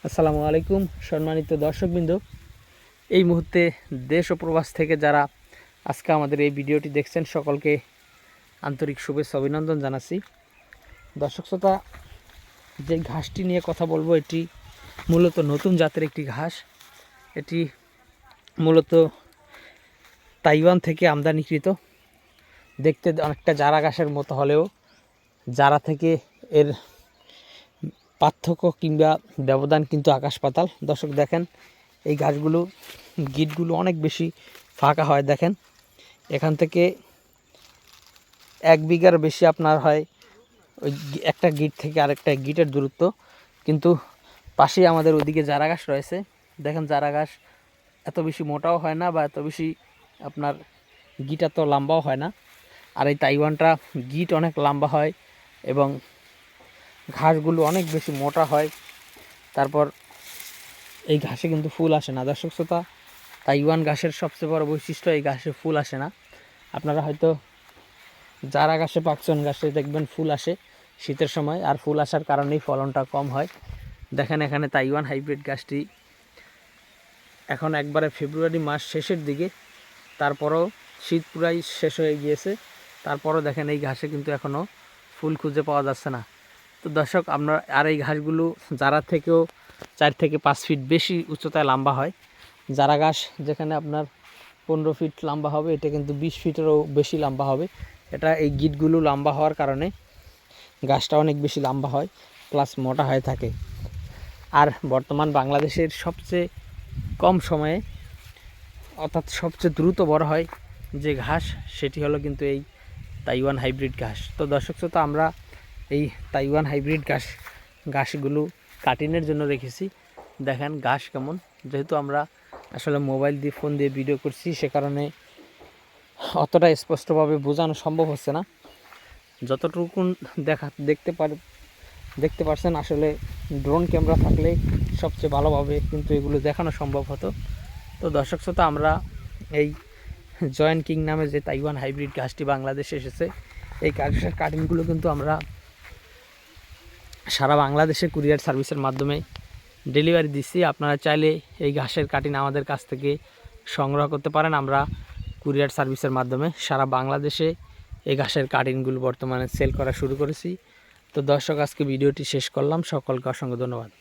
আসসালামু আলাইকুম সম্মানিত দর্শকবৃন্দ। এই মুহূর্তে দেশ ও প্রবাস থেকে যারা আজকে আমাদের এই ভিডিওটি দেখছেন সকলকে আন্তরিক শুভেচ্ছা অভিনন্দন জানাচ্ছি। দর্শক শ্রোতা, যে ঘাসটি নিয়ে কথা বলবো এটি মূলত নতুন জাতের একটি ঘাস। এটি মূলত তাইওয়ান থেকে আমদানিকৃত। দেখতে অনেকটা জারা ঘাসের মতো হলেও জারা থেকে এর পার্থক্য কিংবা ব্যবধান কিন্তু আকাশ পাতাল। দর্শক দেখেন, এই গাছগুলো গিটগুলো অনেক বেশি ফাঁকা হয়। দেখেন, এখান থেকে 1 বিঘার বেশি আপনার হয় ওই একটা গিট থেকে আরেকটা গিটের দূরত্ব, কিন্তু পাশেই আমাদের ওদিকে জারা ঘাস রয়েছে। দেখেন, জারা ঘাস এত বেশি মোটাও হয় না বা এত বেশি আপনার গিট এত লম্বাও হয় না। আর এই তাইওয়ানটা গিট অনেক লম্বা হয় এবং ঘাসগুলো অনেক বেশি মোটা হয়। তারপর এই ঘাসে কিন্তু ফুল আসে না। দর্শক শ্রোতা, তাইওয়ান ঘাসের সবচেয়ে বড় বৈশিষ্ট্য এই ঘাসে ফুল আসে না। আপনারা হয়তো জারা ঘাসে পাকচন ঘাসে দেখবেন ফুল আসে শীতের সময়, আর ফুল আসার কারণেই ফলনটা কম হয়। দেখেন, এখানে তাইওয়ান হাইব্রিড গাছটি এখন একবারে ফেব্রুয়ারি মাস শেষের দিকে, তারপরও শীত পুরাই শেষ হয়ে গিয়েছে। তারপরও দেখেন, এই ঘাসে কিন্তু এখনও ফুল খুঁজে পাওয়া যাচ্ছে না। তো দর্শক, আপনার আর এই ঘাসগুলো জারা থেকেও 4 থেকে 5 ফিট বেশি উচ্চতায় লম্বা হয়। জারা ঘাস যেখানে আপনার 15 ফিট লম্বা হবে, এটা কিন্তু 20 ফিটেরও বেশি লম্বা হবে। এটা এই গিটগুলো লম্বা হওয়ার কারণে গাছটা অনেক বেশি লম্বা হয়, প্লাস মোটা হয়ে থাকে। আর বর্তমান বাংলাদেশের সবচেয়ে কম সময়ে অর্থাৎ সবচেয়ে দ্রুত বড় হয় যে ঘাস, সেটি হলো কিন্তু এই তাইওয়ান হাইব্রিড ঘাস। তো দর্শক শ্রোতা, আমরা এই তাইওয়ান হাইব্রিড ঘাসগুলো কাটিংয়ের জন্য রেখেছি। দেখেন ঘাস কেমন। যেহেতু আমরা আসলে মোবাইল দিয়ে ফোন দিয়ে ভিডিও করছি, সে কারণে অতটা স্পষ্টভাবে বোঝানো সম্ভব হচ্ছে না। যতটুকু দেখতে পারছেন, আসলে ড্রোন ক্যামেরা থাকলে সবচেয়ে ভালোভাবে কিন্তু এগুলো দেখানো সম্ভব হতো। তো দর্শক শ্রোতা, আমরা এই জয়েন্ট কিং নামে যে তাইওয়ান হাইব্রিড ঘাসটি বাংলাদেশে এসেছে, এই ঘাসের কাটিংগুলো কিন্তু আমরা সারা বাংলাদেশে কুরিয়ার সার্ভিসের মাধ্যমে ডেলিভারি দিচ্ছি। আপনারা চাইলে এই ঘাসের কাটিং আমাদের কাছ থেকে সংগ্রহ করতে পারেন। আমরা কুরিয়ার সার্ভিসের মাধ্যমে সারা বাংলাদেশে এই ঘাসের কাটিংগুলো বর্তমানে সেল করা শুরু করেছি। তো দর্শক, আজকে ভিডিওটি শেষ করলাম। সকলকে অসংখ্য ধন্যবাদ।